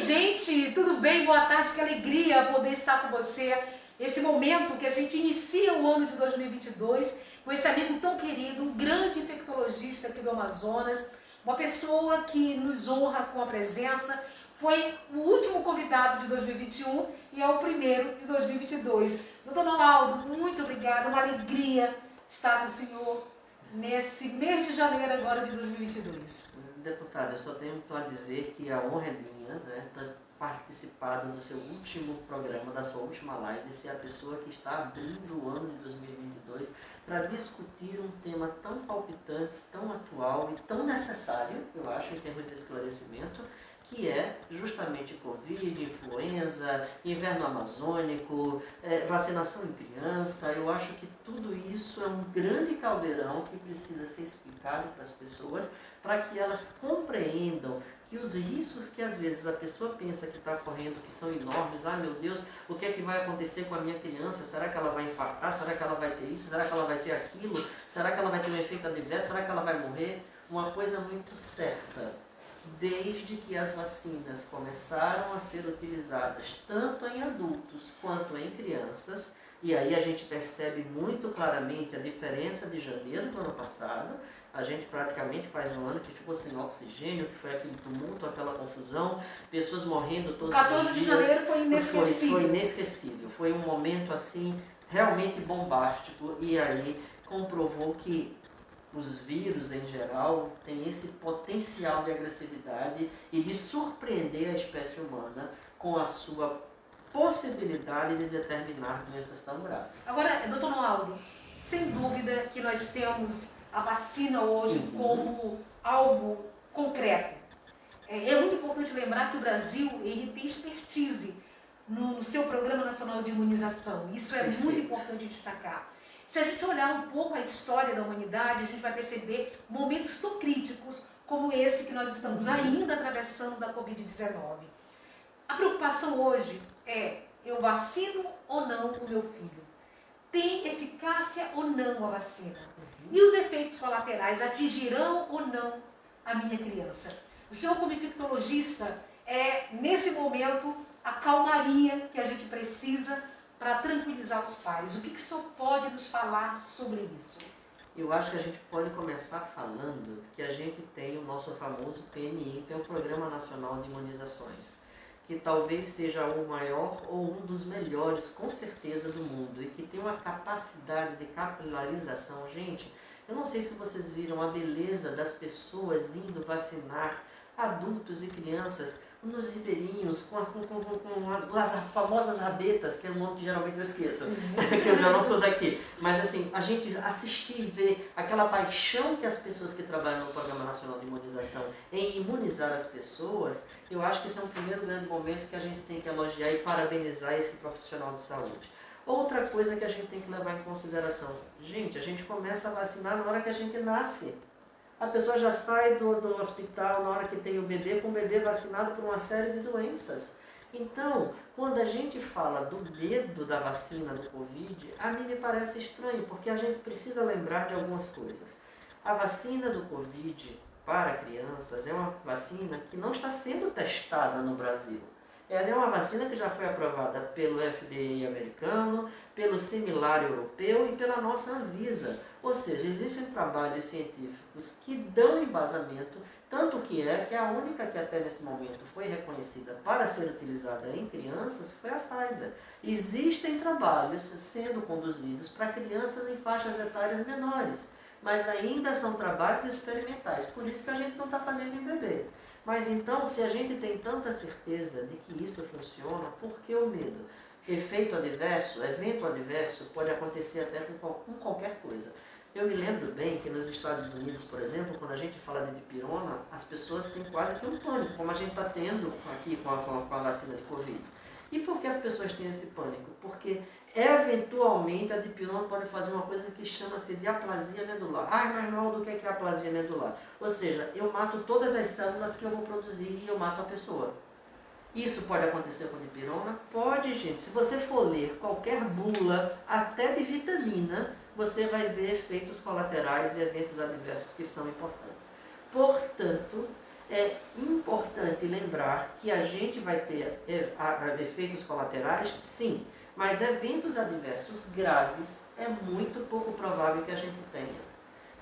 gente, tudo bem? Boa tarde, que alegria poder estar com você. Esse momento que a gente inicia o ano de 2022 com esse amigo tão querido, um grande infectologista aqui do Amazonas, uma pessoa que nos honra com a presença, foi o último convidado de 2021 e é o primeiro de 2022. Doutor Ronaldo, muito obrigada, uma alegria estar com o senhor nesse mês de janeiro agora de 2022. Deputado, eu só tenho para dizer que a honra é minha, né, ter participado do seu último programa, da sua última live, ser a pessoa que está abrindo o ano de 2022 para discutir um tema tão palpitante, tão atual e tão necessário, eu acho, em termos de esclarecimento, que é justamente Covid, influenza, inverno amazônico, vacinação em criança. Eu acho que tudo isso é um grande caldeirão que precisa ser explicado para as pessoas, para que elas compreendam que os riscos que às vezes a pessoa pensa que está correndo, que são enormes, ah meu Deus, o que é que vai acontecer com a minha criança? Será que ela vai infartar? Será que ela vai ter isso? Será que ela vai ter aquilo? Será que ela vai ter um efeito adverso? Será que ela vai morrer? Uma coisa muito certa, desde que as vacinas começaram a ser utilizadas tanto em adultos quanto em crianças, e aí a gente percebe muito claramente a diferença de janeiro do ano passado. A gente praticamente faz um ano que ficou sem oxigênio, que foi aquele tumulto, aquela confusão, pessoas morrendo todos os dias. 14 de janeiro foi inesquecível. Foi inesquecível, foi um momento assim realmente bombástico, e aí comprovou que os vírus em geral têm esse potencial de agressividade e de surpreender a espécie humana com a sua possibilidade de determinar doenças tão graves. Agora, doutor Ronaldo, sem dúvida que nós temos a vacina hoje como algo concreto. É muito importante lembrar que o Brasil ele tem expertise no seu Programa Nacional de Imunização. Isso é muito importante destacar. Se a gente olhar um pouco a história da humanidade, a gente vai perceber momentos tão críticos como esse que nós estamos ainda atravessando da Covid-19. A preocupação hoje é: eu vacino ou não o meu filho? Tem eficácia ou não a vacina? E os efeitos colaterais atingirão ou não a minha criança? O senhor, como infectologista, nesse momento, a calmaria que a gente precisa para tranquilizar os pais. O que o senhor pode nos falar sobre isso? Eu acho que a gente pode começar falando que a gente tem o nosso famoso PNI, que é o Programa Nacional de Imunizações, que talvez seja o maior ou um dos melhores, com certeza, do mundo, e que tem uma capacidade de capilarização. Gente, eu não sei se vocês viram a beleza das pessoas indo vacinar adultos e crianças nos ribeirinhos, com as famosas rabetas, que é um nome que geralmente eu esqueço, que eu já não sou daqui. Mas assim, a gente assistir e ver aquela paixão que as pessoas que trabalham no Programa Nacional de Imunização em imunizar as pessoas, eu acho que esse é um primeiro grande momento que a gente tem que elogiar e parabenizar esse profissional de saúde. Outra coisa que a gente tem que levar em consideração, gente, a gente começa a vacinar na hora que a gente nasce. A pessoa já sai do hospital na hora que tem o bebê, com o bebê vacinado por uma série de doenças. Então, quando a gente fala do medo da vacina do Covid, a mim me parece estranho, porque a gente precisa lembrar de algumas coisas. A vacina do Covid para crianças é uma vacina que não está sendo testada no Brasil. Ela é uma vacina que já foi aprovada pelo FDA americano, pelo similar europeu e pela nossa Anvisa. Ou seja, existem trabalhos científicos que dão embasamento, tanto que a única que até nesse momento foi reconhecida para ser utilizada em crianças foi a Pfizer. Existem trabalhos sendo conduzidos para crianças em faixas etárias menores, mas ainda são trabalhos experimentais, por isso que a gente não está fazendo em bebê. Mas então, se a gente tem tanta certeza de que isso funciona, por que o medo? Efeito adverso, evento adverso, pode acontecer até com qualquer coisa. Eu me lembro bem que nos Estados Unidos, por exemplo, quando a gente fala de dipirona, as pessoas têm quase que um pânico, como a gente está tendo aqui com a vacina de Covid. E por que as pessoas têm esse pânico? Porque eventualmente a dipirona pode fazer uma coisa que chama-se de aplasia medular. Ai, mas não, do que é aplasia medular? Ou seja, eu mato todas as células que eu vou produzir e eu mato a pessoa. Isso pode acontecer com dipirona? Pode, gente. Se você for ler qualquer bula, até de vitamina, você vai ver efeitos colaterais e eventos adversos que são importantes. Portanto, É importante lembrar que a gente vai ter efeitos colaterais, sim, mas eventos adversos graves é muito pouco provável que a gente tenha.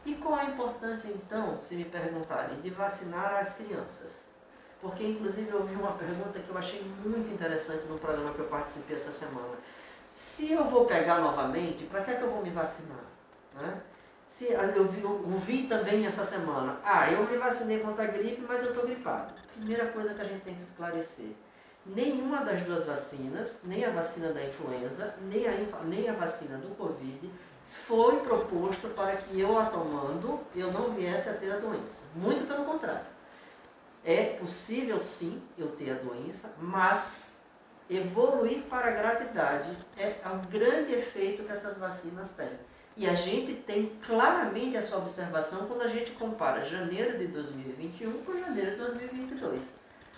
E qual a importância, então, se me perguntarem, de vacinar as crianças? Porque, inclusive, eu ouvi uma pergunta que eu achei muito interessante no programa que eu participei essa semana. Se eu vou pegar novamente, para que eu vou me vacinar? Né? Se, eu vi também essa semana, eu me vacinei contra a gripe, mas eu estou gripado. Primeira coisa que a gente tem que esclarecer. Nenhuma das duas vacinas, nem a vacina da influenza, nem a vacina do Covid, foi proposto para que eu a tomando, eu não viesse a ter a doença. Muito pelo contrário. É possível sim eu ter a doença, mas evoluir para a gravidade é um grande efeito que essas vacinas têm. E a gente tem claramente essa observação quando a gente compara janeiro de 2021 com janeiro de 2022.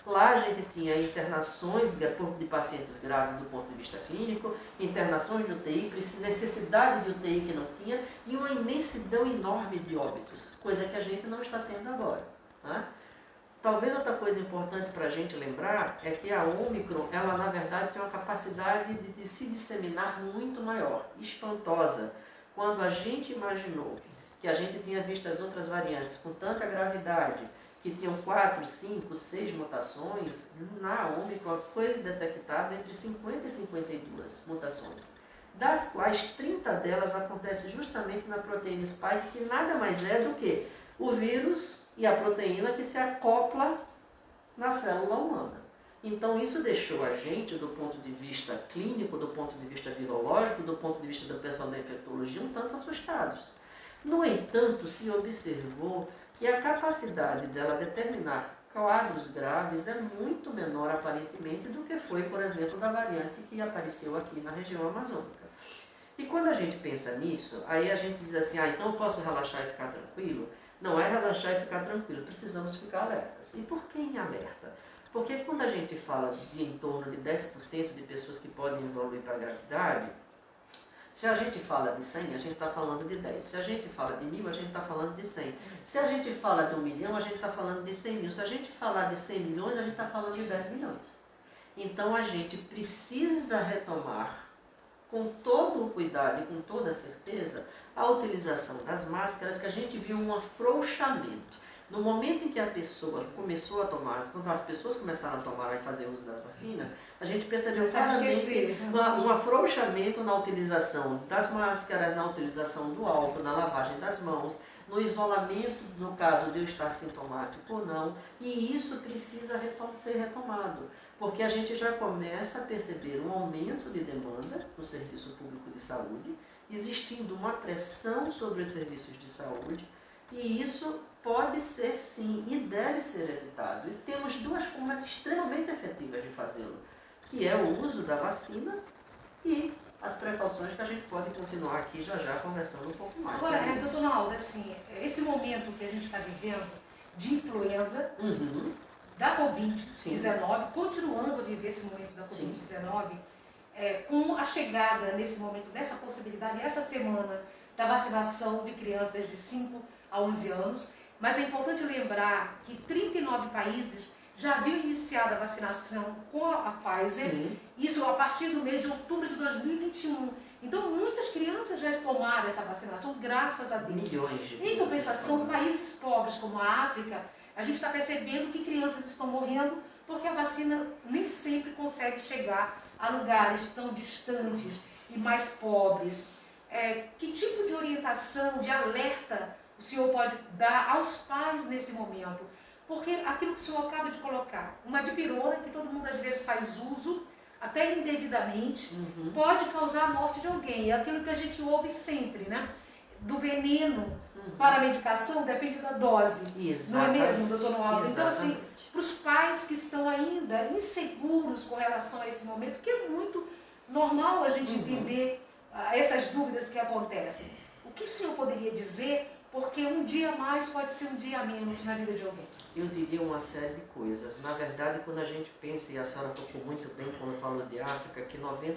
Lá a gente tinha internações de pacientes graves do ponto de vista clínico, internações de UTI, necessidade de UTI que não tinha e uma imensidão enorme de óbitos, coisa que a gente não está tendo agora. Né? Talvez outra coisa importante para a gente lembrar é que a Ômicron, ela na verdade tem uma capacidade de se disseminar muito maior, espantosa. Quando a gente imaginou que a gente tinha visto as outras variantes com tanta gravidade, que tinham 4, 5, 6 mutações, na Ômicron foi detectado entre 50 e 52 mutações, das quais 30 delas acontecem justamente na proteína spike, que nada mais é do que o vírus e a proteína que se acopla na célula humana. Então isso deixou a gente, do ponto de vista clínico, do ponto de vista virológico, do ponto de vista do pessoal da infectologia, um tanto assustados. No entanto, se observou que a capacidade dela determinar quadros graves é muito menor, aparentemente, do que foi, por exemplo, da variante que apareceu aqui na região amazônica. E quando a gente pensa nisso, aí a gente diz assim, então eu posso relaxar e ficar tranquilo? Não é relaxar e ficar tranquilo, precisamos ficar alertas. E por que em alerta? Porque quando a gente fala de em torno de 10% de pessoas que podem evoluir para a gravidade, se a gente fala de 100, a gente está falando de 10. Se a gente fala de 1000, a gente está falando de 100. Se a gente fala de 1 milhão, a gente está falando de 100 mil. Se a gente falar de 100 milhões, a gente está falando de 10 milhões. Então a gente precisa retomar com todo o cuidado e com toda a certeza a utilização das máscaras, que a gente viu um afrouxamento. No momento em que a pessoa começou a tomar, quando as pessoas começaram a tomar e fazer uso das vacinas, a gente percebeu claramente um afrouxamento na utilização das máscaras, na utilização do álcool, na lavagem das mãos, no isolamento, no caso de eu estar sintomático ou não, e isso precisa ser retomado, porque a gente já começa a perceber um aumento de demanda no serviço público de saúde, existindo uma pressão sobre os serviços de saúde, e isso pode ser sim e deve ser evitado. E temos duas formas extremamente efetivas de fazê-lo, que é o uso da vacina e as precauções que a gente pode continuar aqui já conversando um pouco mais. Agora, doutor Naldo, assim, esse momento que a gente está vivendo de influenza, da Covid-19, continuando a viver esse momento da Covid-19, com a chegada nesse momento dessa possibilidade, essa semana, da vacinação de crianças de 5 a 11 anos, mas é importante lembrar que 39 países já haviam iniciado a vacinação com a Pfizer, isso a partir do mês de outubro de 2021. Então, muitas crianças já tomaram essa vacinação, graças a Deus. Em compensação, países pobres como a África, a gente está percebendo que crianças estão morrendo porque a vacina nem sempre consegue chegar a lugares tão distantes e mais pobres. Que tipo de orientação, de alerta o senhor pode dar aos pais nesse momento? Porque aquilo que o senhor acaba de colocar, uma dipirona, que todo mundo às vezes faz uso, até indevidamente, pode causar a morte de alguém. É aquilo que a gente ouve sempre, né? Do veneno para a medicação depende da dose. Exatamente. Não é mesmo, doutor Naldo? Então, assim, para os pais que estão ainda inseguros com relação a esse momento, que é muito normal a gente entender essas dúvidas que acontecem. O que o senhor poderia dizer? Porque um dia a mais pode ser um dia a menos na vida de alguém. Eu diria uma série de coisas. Na verdade, quando a gente pensa, e a senhora tocou muito bem quando falou de África, que 90%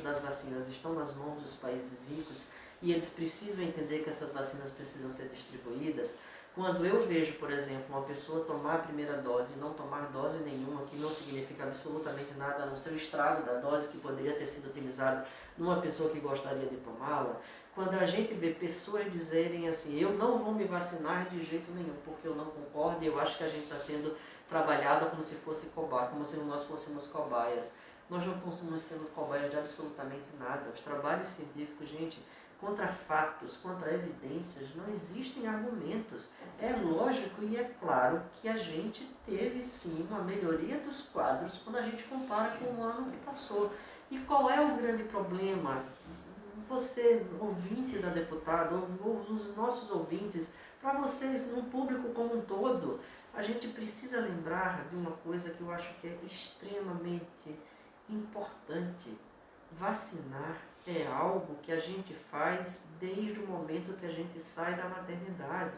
das vacinas estão nas mãos dos países ricos e eles precisam entender que essas vacinas precisam ser distribuídas. Quando eu vejo, por exemplo, uma pessoa tomar a primeira dose e não tomar dose nenhuma, que não significa absolutamente nada, a não ser o estrago da dose que poderia ter sido utilizado numa pessoa que gostaria de tomá-la, quando a gente vê pessoas dizerem assim, eu não vou me vacinar de jeito nenhum, porque eu não concordo, e eu acho que a gente está sendo trabalhada como se fosse cobaia, como se nós fôssemos cobaias. Nós não estamos sendo cobaias de absolutamente nada. Os trabalhos científicos, gente, contra fatos, contra evidências, não existem argumentos. É lógico e é claro que a gente teve sim uma melhoria dos quadros quando a gente compara com o ano que passou. E qual é o grande problema? Você, ouvinte da deputada, ou os nossos ouvintes, para vocês, no público como um todo, a gente precisa lembrar de uma coisa que eu acho que é extremamente importante. Vacinar é algo que a gente faz desde o momento que a gente sai da maternidade.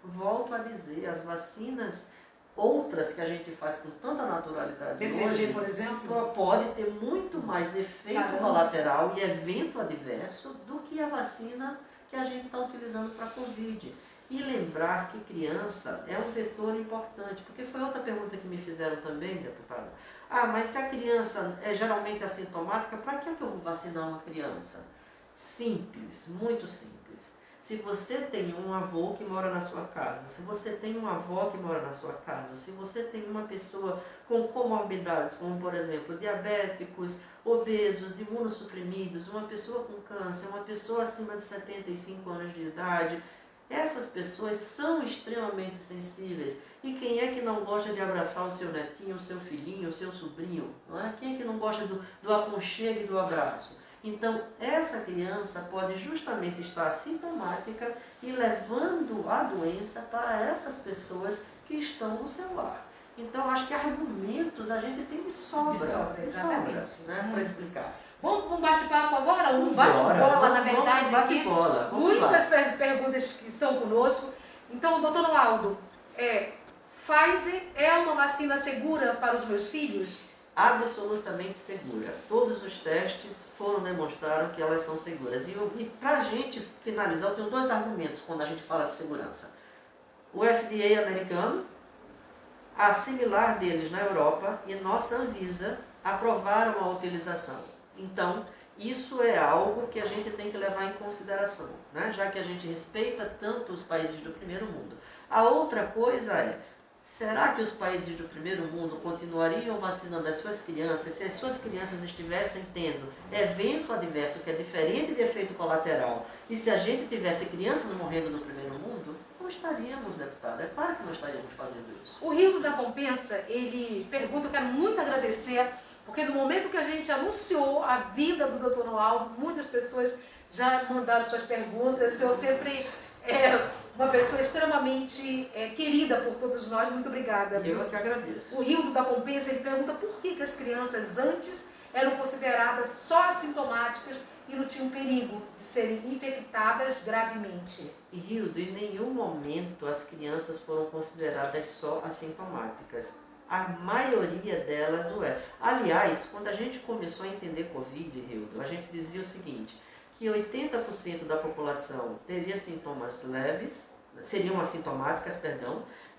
Volto a dizer, as vacinas outras que a gente faz com tanta naturalidade BCG, hoje, por exemplo, pode ter muito mais efeito colateral e evento adverso do que a vacina que a gente está utilizando para a Covid. E lembrar que criança é um vetor importante, porque foi outra pergunta que me fizeram também, deputada. Ah, mas se a criança é geralmente assintomática, para que eu vou vacinar uma criança? Simples, muito simples. Se você tem um avô que mora na sua casa, se você tem uma avó que mora na sua casa, se você tem uma pessoa com comorbidades, como por exemplo diabéticos, obesos, imunossuprimidos, uma pessoa com câncer, uma pessoa acima de 75 anos de idade, essas pessoas são extremamente sensíveis. E quem é que não gosta de abraçar o seu netinho, o seu filhinho, o seu sobrinho? Não é? Quem é que não gosta do aconchego e do abraço? Então, essa criança pode justamente estar assintomática e levando a doença para essas pessoas que estão no seu lar. Então, acho que argumentos a gente tem de sobra. Exatamente. Né, para explicar. Vamos para um bate-papo agora? Um bate-bola, na verdade, aqui. Muitas perguntas que estão conosco. Então, doutor Noaldo, Pfizer é uma vacina segura para os meus filhos? Absolutamente segura. Todos os testes demonstraram que elas são seguras. E para a gente finalizar, eu tenho dois argumentos quando a gente fala de segurança. O FDA americano, a similar deles na Europa e nossa Anvisa aprovaram a utilização. Então, isso é algo que a gente tem que levar em consideração, né? Já que a gente respeita tanto os países do primeiro mundo. A outra coisa é, será que os países do primeiro mundo continuariam vacinando as suas crianças se as suas crianças estivessem tendo evento adverso que é diferente de efeito colateral? E se a gente tivesse crianças morrendo no primeiro mundo, não estaríamos, deputada. É claro que não estaríamos fazendo isso. O Rio da Compensa, ele pergunta, eu quero muito agradecer, porque no momento que a gente anunciou a vida do Dr. Noaldo, muitas pessoas já mandaram suas perguntas. O senhor sempre é uma pessoa extremamente querida por todos nós. Muito obrigada. Eu que agradeço. O Rio da Compensa, ele pergunta por que as crianças antes eram consideradas só assintomáticas e não tinham perigo de serem infectadas gravemente. Hildo, em nenhum momento as crianças foram consideradas só assintomáticas. A maioria delas o é. Aliás, quando a gente começou a entender Covid, Hildo, a gente dizia o seguinte, que 80% da população teria sintomas leves, seriam assintomáticas,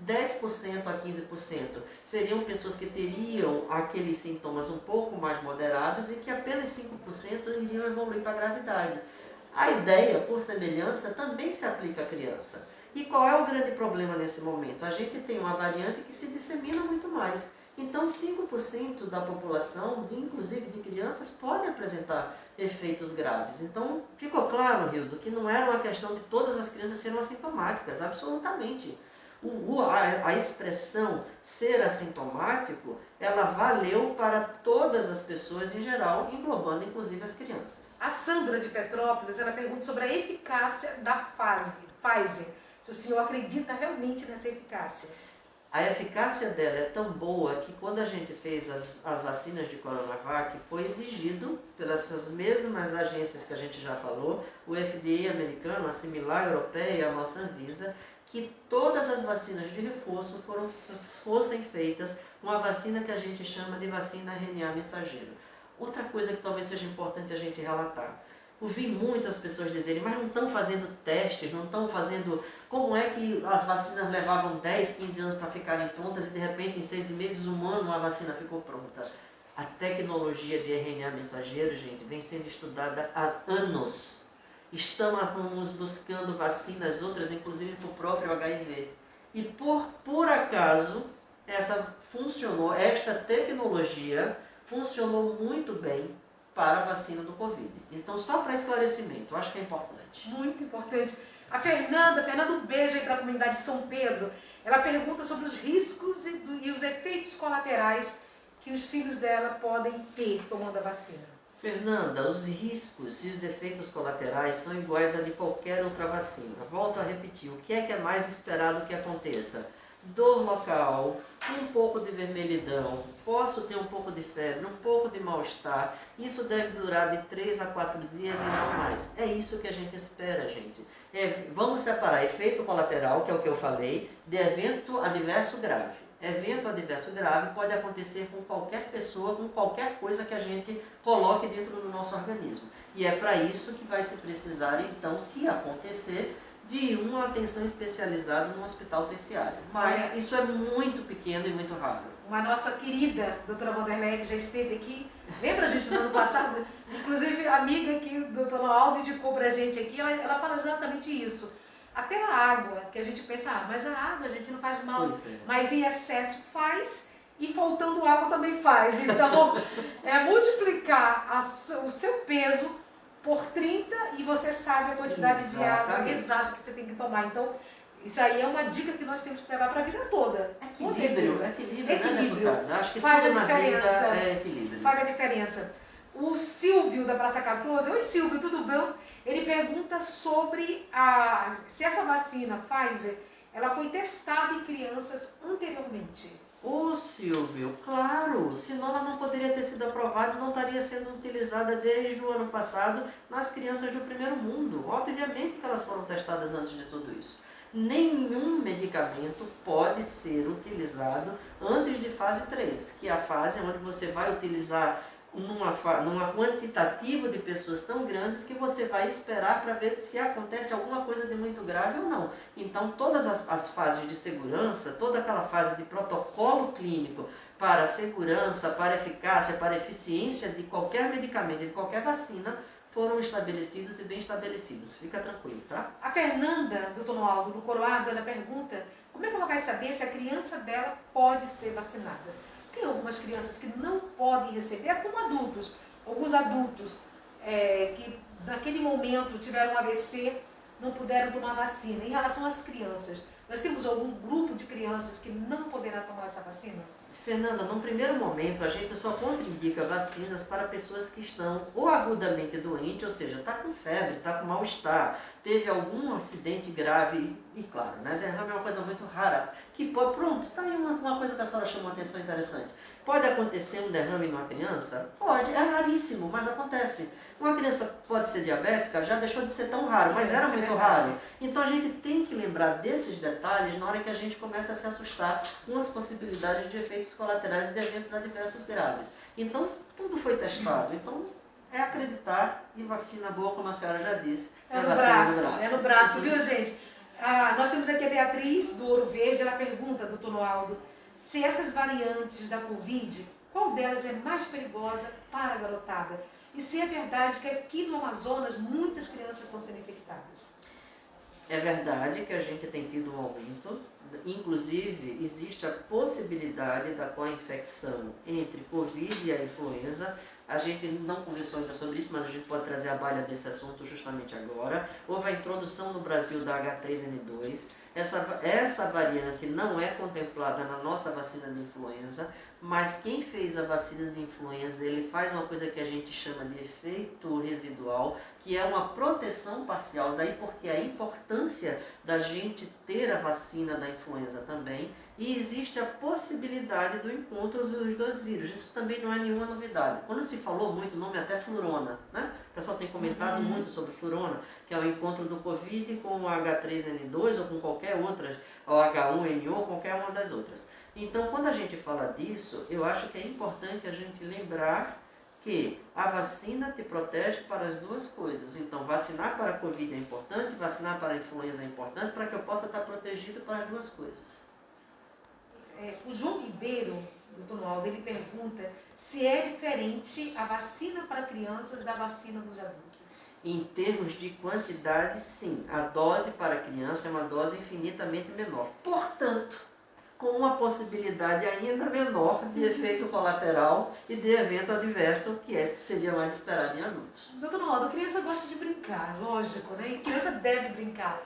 10% a 15% seriam pessoas que teriam aqueles sintomas um pouco mais moderados e que apenas 5% iriam evoluir para a gravidade. A ideia, por semelhança, também se aplica à criança. E qual é o grande problema nesse momento? A gente tem uma variante que se dissemina muito mais. Então, 5% da população, inclusive de crianças, pode apresentar efeitos graves. Então, ficou claro, Hildo, que não era uma questão de todas as crianças serem assintomáticas, absolutamente. A expressão ser assintomático, ela valeu para todas as pessoas em geral, englobando inclusive as crianças. A Sandra de Petrópolis, ela pergunta sobre a eficácia da Pfizer. Se o senhor acredita realmente nessa eficácia? A eficácia dela é tão boa que quando a gente fez as vacinas de Coronavac, foi exigido pelas mesmas agências que a gente já falou, o FDA americano, a similar europeia e a nossa Anvisa, que todas as vacinas de reforço fossem feitas com a vacina que a gente chama de vacina RNA mensageiro. Outra coisa que talvez seja importante a gente relatar, ouvi muitas pessoas dizerem, mas não estão fazendo testes, não estão fazendo... Como é que as vacinas levavam 10, 15 anos para ficarem prontas e de repente em 6 meses, um ano, a vacina ficou pronta? A tecnologia de RNA mensageiro, gente, vem sendo estudada há anos. Estamos buscando vacinas, outras inclusive para o próprio HIV. E por acaso, esta tecnologia funcionou muito bem para a vacina do Covid. Então, só para esclarecimento, eu acho que é importante. Muito importante. A Fernanda, um beijo aí para a comunidade de São Pedro. Ela pergunta sobre os riscos e os efeitos colaterais que os filhos dela podem ter tomando a vacina. Fernanda, os riscos e os efeitos colaterais são iguais a de qualquer outra vacina. Volto a repetir, o que é mais esperado que aconteça? Dor local, um pouco de vermelhidão, posso ter um pouco de febre, um pouco de mal-estar. Isso deve durar de 3 a 4 dias e não mais. É isso que a gente espera, gente. Vamos separar efeito colateral, que é o que eu falei, de evento adverso grave. Evento adverso grave pode acontecer com qualquer pessoa, com qualquer coisa que a gente coloque dentro do nosso organismo. E é para isso que vai se precisar, então, se acontecer, de uma atenção especializada no hospital terciário. Mas isso é muito pequeno e muito raro. Uma nossa querida doutora Vanderlei, que já esteve aqui, lembra, gente, no ano passado? Inclusive, a amiga que o doutor Aldo indicou para a gente aqui, ela fala exatamente isso. Até a água, que a gente pensa, mas a água a gente não faz mal, mas em excesso faz e faltando água também faz. Então, multiplicar o seu peso por 30 e você sabe a quantidade de água exata que você tem que tomar. Então, isso aí é uma dica que nós temos que levar para a vida toda. Equilíbrio, né, deputada? Acho que faz a tudo na diferença. vida é equilíbrio. Faz a diferença. O Silvio, da Praça 14, oi Silvio, tudo bem? Ele pergunta sobre se essa vacina Pfizer, ela foi testada em crianças anteriormente. Ô Silvio, claro, senão ela não poderia ter sido aprovada e não estaria sendo utilizada desde o ano passado nas crianças do primeiro mundo. Obviamente que elas foram testadas antes de tudo isso. Nenhum medicamento pode ser utilizado antes de fase 3, que é a fase onde você vai utilizar numa quantitativa de pessoas tão grandes que você vai esperar para ver se acontece alguma coisa de muito grave ou não. Então, todas as fases de segurança, toda aquela fase de protocolo clínico para segurança, para eficácia, para eficiência de qualquer medicamento, de qualquer vacina, foram estabelecidos e bem estabelecidos. Fica tranquilo, tá? A Fernanda, do Tono Aldo, do Coroado, ela pergunta como é que ela vai saber se a criança dela pode ser vacinada. Tem algumas crianças que não podem receber, como adultos. Alguns adultos que naquele momento tiveram um AVC, não puderam tomar vacina. Em relação às crianças, nós temos algum grupo de crianças que não poderá tomar essa vacina? Fernanda, num primeiro momento, a gente só contraindica vacinas para pessoas que estão ou agudamente doentes, ou seja, está com febre, está com mal-estar, teve algum acidente grave, e claro, né, derrame é uma coisa muito rara, que pode, pronto, está aí uma coisa que a senhora chamou a atenção interessante. Pode acontecer um derrame numa criança? Pode, é raríssimo, mas acontece. Uma criança pode ser diabética, já deixou de ser tão raro, mas era muito raro. Então a gente tem que lembrar desses detalhes na hora que a gente começa a se assustar com as possibilidades de efeitos colaterais e de eventos adversos graves. Então tudo foi testado. Então é acreditar e vacina boa, como a senhora já disse. É no braço, no braço, viu, gente? Nós temos aqui a Beatriz, do Ouro Verde, ela pergunta, doutor Noaldo, se essas variantes da Covid, qual delas é mais perigosa para a garotada? E se é verdade que aqui no Amazonas muitas crianças estão sendo infectadas? É verdade que a gente tem tido um aumento, inclusive existe a possibilidade da co-infecção entre Covid e a influenza. A gente não conversou ainda sobre isso, mas a gente pode trazer a baila desse assunto justamente agora. Houve a introdução no Brasil da H3N2. Essa variante não é contemplada na nossa vacina de influenza, mas quem fez a vacina de influenza, ele faz uma coisa que a gente chama de efeito residual, que é uma proteção parcial, daí porque a importância da gente ter a vacina da influenza também, e existe a possibilidade do encontro dos dois vírus. Isso também não é nenhuma novidade. Quando se falou muito, o nome é até flurona, né? O pessoal tem comentado muito sobre flurona, que é o encontro do Covid com o H3N2 ou com qualquer outra, o H1N1 ou qualquer uma das outras. Então, quando a gente fala disso, eu acho que é importante a gente lembrar que a vacina te protege para as duas coisas. Então, vacinar para a Covid é importante, vacinar para a influenza é importante, para que eu possa estar protegido para as duas coisas. O João Ribeiro, doutor Noaldo, ele pergunta se é diferente a vacina para crianças da vacina dos adultos. Em termos de quantidade, sim. A dose para a criança é uma dose infinitamente menor. Portanto, com uma possibilidade ainda menor de efeito colateral e de evento adverso, que seria mais esperado em adultos. Doutor Noaldo, a criança gosta de brincar, lógico, né? E a criança deve brincar.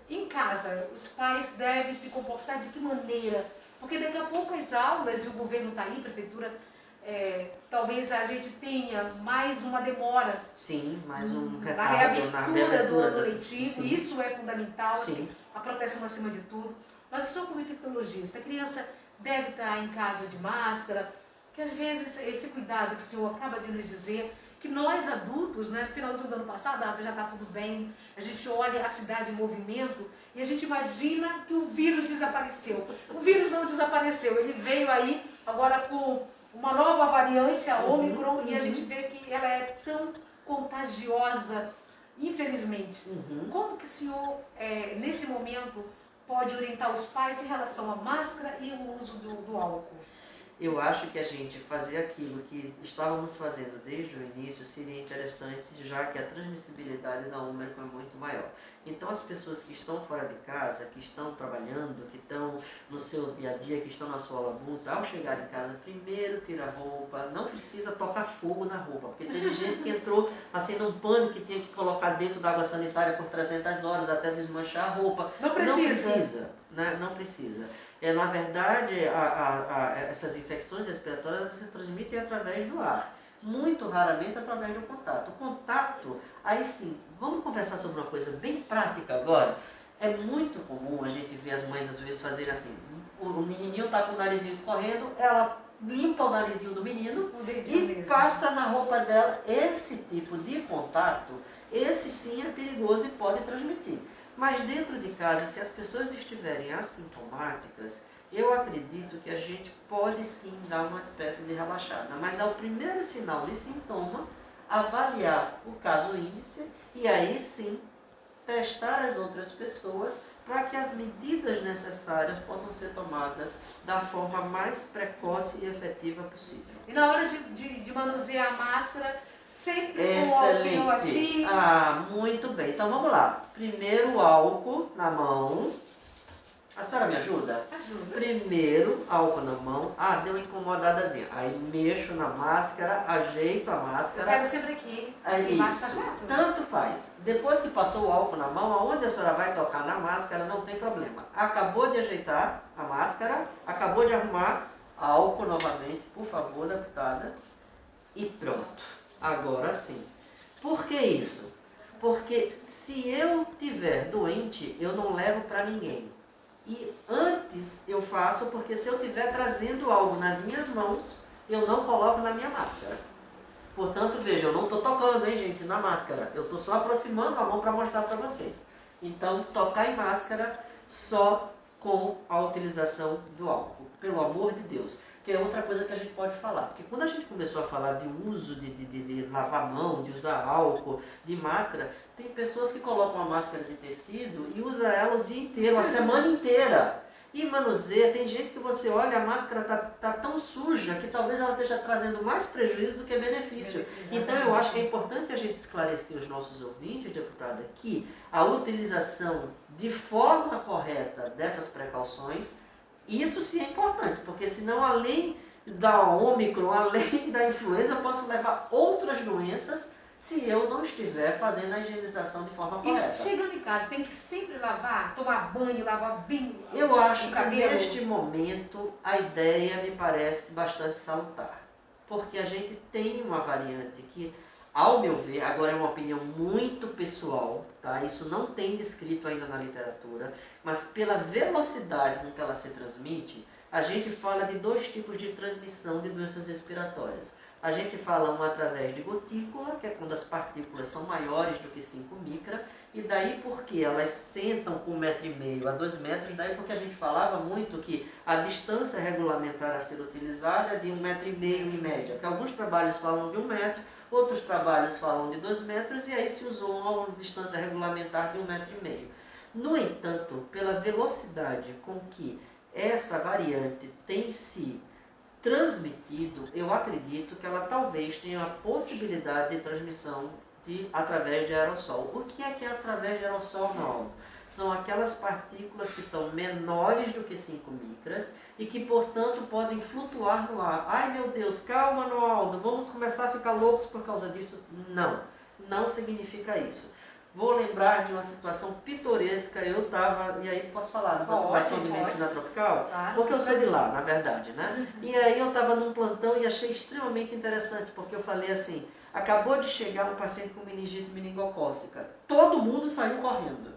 Em casa, os pais devem se comportar de que maneira? Porque daqui a pouco as aulas, e o governo está aí, a prefeitura, talvez a gente tenha mais uma demora. Sim, mais um na retardo na reabertura do ano da- letivo, sim. isso é fundamental, Sim. a proteção acima de tudo. Mas o senhor, como infectologista, a criança deve estar em casa de máscara, que às vezes esse cuidado que o senhor acaba de nos dizer, que nós adultos, né, no finalzinho do ano passado, já está tudo bem, a gente olha a cidade em movimento e a gente imagina que o vírus desapareceu. O vírus não desapareceu, ele veio aí agora com uma nova variante, a Ômicron, e a gente vê que ela é tão contagiosa, infelizmente. Como que o senhor, nesse momento, pode orientar os pais em relação à máscara e o uso do álcool? Eu acho que a gente fazer aquilo que estávamos fazendo desde o início seria interessante, já que a transmissibilidade da Ômicron é muito maior. Então, as pessoas que estão fora de casa, que estão trabalhando, que estão no seu dia a dia, que estão na sua labuta, ao chegar em casa, primeiro tira a roupa, não precisa tocar fogo na roupa, porque teve gente que entrou assim num pânico que tinha que colocar dentro da água sanitária por 300 horas até desmanchar a roupa. Não precisa. Não precisa. Na verdade, essas infecções respiratórias se transmitem através do ar. Muito raramente através do contato. O contato, aí sim, vamos conversar sobre uma coisa bem prática agora. É muito comum a gente ver as mães às vezes fazerem assim. O menininho está com o narizinho escorrendo, ela limpa o narizinho do menino e passa na roupa dela. Esse tipo de contato, esse sim é perigoso e pode transmitir. Mas dentro de casa, se as pessoas estiverem assintomáticas, eu acredito que a gente pode sim dar uma espécie de relaxada. Mas ao primeiro sinal de sintoma, avaliar o caso índice e aí sim testar as outras pessoas para que as medidas necessárias possam ser tomadas da forma mais precoce e efetiva possível. E na hora de manusear a máscara, sempre com o álcool aqui. Muito bem. Então vamos lá. Primeiro o álcool na mão. A senhora me ajuda? Ajuda. Primeiro, álcool na mão. Deu uma incomodadazinha. Aí mexo na máscara, ajeito a máscara. Pego sempre aqui. Isso. Tá certo? Tanto faz. Depois que passou o álcool na mão, aonde a senhora vai tocar na máscara, não tem problema. Acabou de ajeitar a máscara, acabou de arrumar, álcool novamente, por favor, deputada. E pronto. Agora sim. Por que isso? Porque se eu tiver doente, eu não levo para ninguém. E antes eu faço, porque se eu estiver trazendo algo nas minhas mãos, eu não coloco na minha máscara. Portanto, veja, eu não estou tocando, hein, gente, na máscara. Eu estou só aproximando a mão para mostrar para vocês. Então, tocar em máscara só com a utilização do álcool. Pelo amor de Deus. Que é outra coisa que a gente pode falar. Porque quando a gente começou a falar de uso de lavar a mão, de usar álcool, de máscara, tem pessoas que colocam a máscara de tecido e usa ela o dia inteiro, a semana inteira. E manuseia, tem gente que você olha, a máscara tá tão suja que talvez ela esteja trazendo mais prejuízo do que benefício. Então eu acho que é importante a gente esclarecer os nossos ouvintes, deputada, que a utilização de forma correta dessas precauções, isso sim é importante, porque senão além da Ômicron, além da influenza, eu posso levar outras doenças se eu não estiver fazendo a higienização de forma correta. E chegando em casa, tem que sempre lavar, tomar banho, lavar bem Eu acho que cabelo. neste momento a ideia me parece bastante salutar, porque a gente tem uma variante que, ao meu ver, agora é uma opinião muito pessoal, tá? Isso não tem descrito ainda na literatura, mas pela velocidade com que ela se transmite, a gente fala de dois tipos de transmissão de doenças respiratórias. A gente fala um através de gotícula, que é quando as partículas são maiores do que 5 micra, e daí porque elas sentam com 1,5 m a 2 metros, daí porque a gente falava muito que a distância regulamentar a ser utilizada é de 1,5 m em média, que alguns trabalhos falam de 1 metro, outros trabalhos falam de 2 metros, e aí se usou uma distância regulamentar de 1,5 m. No entanto, pela velocidade com que essa variante tem se transmitido, eu acredito que ela talvez tenha a possibilidade de transmissão através de aerossol. O que é através de aerossol, não? São aquelas partículas que são menores do que 5 micras e que, portanto, podem flutuar no ar. Ai, meu Deus, calma, Noaldo, vamos começar a ficar loucos por causa disso? Não, não significa isso. Vou lembrar de uma situação pitoresca. Eu estava, e aí posso falar da população de medicina tropical? Claro, porque eu sou de lá, na verdade, né? E aí eu estava num plantão e achei extremamente interessante, porque eu falei assim, acabou de chegar um paciente com meningite meningocócica. Todo mundo saiu correndo.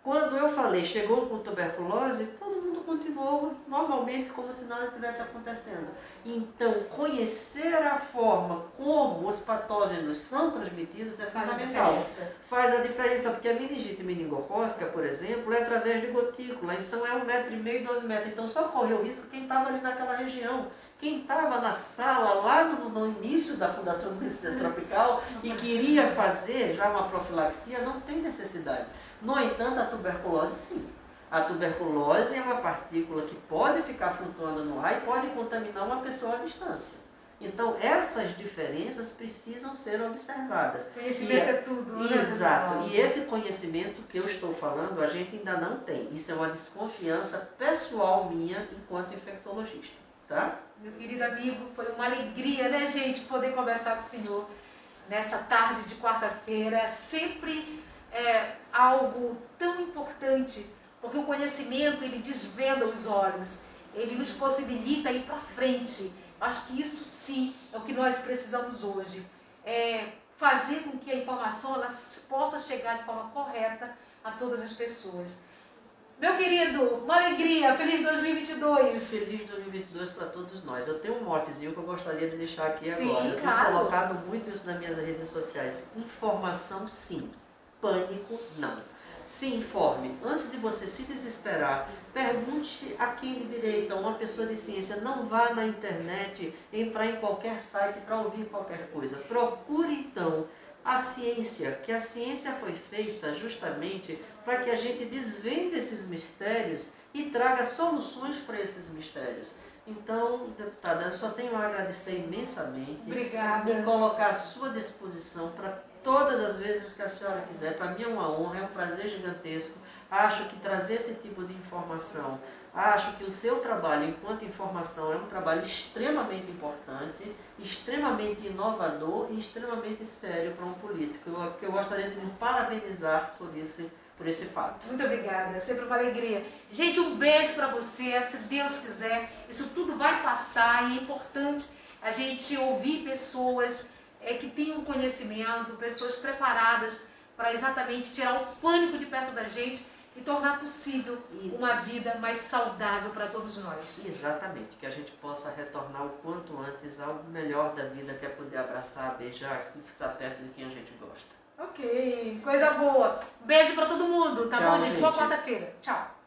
Quando eu falei, chegou com tuberculose, todo mundo continuou normalmente como se nada tivesse acontecendo. Então, conhecer a forma como os patógenos são transmitidos é fundamental. Faz a diferença, porque a meningite meningocócica, por exemplo, é através de gotícula. Então, é 1,5 m, 2 metros. Então, só correu risco quem estava ali naquela região. Quem estava na sala, lá no início da Fundação de Medicina Tropical, e queria fazer já uma profilaxia, não tem necessidade. No entanto, a tuberculose, sim. A tuberculose é uma partícula que pode ficar flutuando no ar e pode contaminar uma pessoa à distância. Então, essas diferenças precisam ser observadas. Conhecimento é tudo, né? Exato. E esse conhecimento que eu estou falando, a gente ainda não tem. Isso é uma desconfiança pessoal minha enquanto infectologista. Tá? Meu querido amigo, foi uma alegria, né, gente, poder conversar com o senhor nessa tarde de quarta-feira. Sempre é algo tão importante, porque o conhecimento, ele desvenda os olhos, ele nos possibilita ir para frente. Acho que isso sim é o que nós precisamos hoje. Fazer com que a informação ela possa chegar de forma correta a todas as pessoas. Meu querido, uma alegria, feliz 2022. Feliz 2022 para todos nós. Eu tenho um motezinho que eu gostaria de deixar aqui sim, agora. Eu claro. tenho colocado muito isso nas minhas redes sociais. Informação, sim. Pânico, não. Se informe. Antes de você se desesperar, pergunte a quem de direito, a uma pessoa de ciência. Não vá na internet, entrar em qualquer site para ouvir qualquer coisa. Procure, então, a ciência, que a ciência foi feita justamente para que a gente desvende esses mistérios e traga soluções para esses mistérios. Então, deputada, eu só tenho a agradecer imensamente. Obrigada. E colocar à sua disposição para todas as vezes que a senhora quiser. Para mim é uma honra, é um prazer gigantesco. Acho que trazer esse tipo de informação, acho que o seu trabalho enquanto informação é um trabalho extremamente importante, extremamente inovador e extremamente sério para um político. Eu gostaria de me parabenizar por esse fato. Muito obrigada, sempre uma alegria. Gente, um beijo para você, se Deus quiser, isso tudo vai passar e é importante a gente ouvir pessoas que tenham conhecimento, pessoas preparadas para exatamente tirar o pânico de perto da gente e tornar possível uma vida mais saudável para todos nós. Exatamente, que a gente possa retornar o quanto antes ao melhor da vida, que é poder abraçar, beijar e ficar perto de quem a gente gosta. Ok, coisa boa. Beijo para todo mundo, tá Tchau, bom, gente? Boa quarta-feira. Tchau.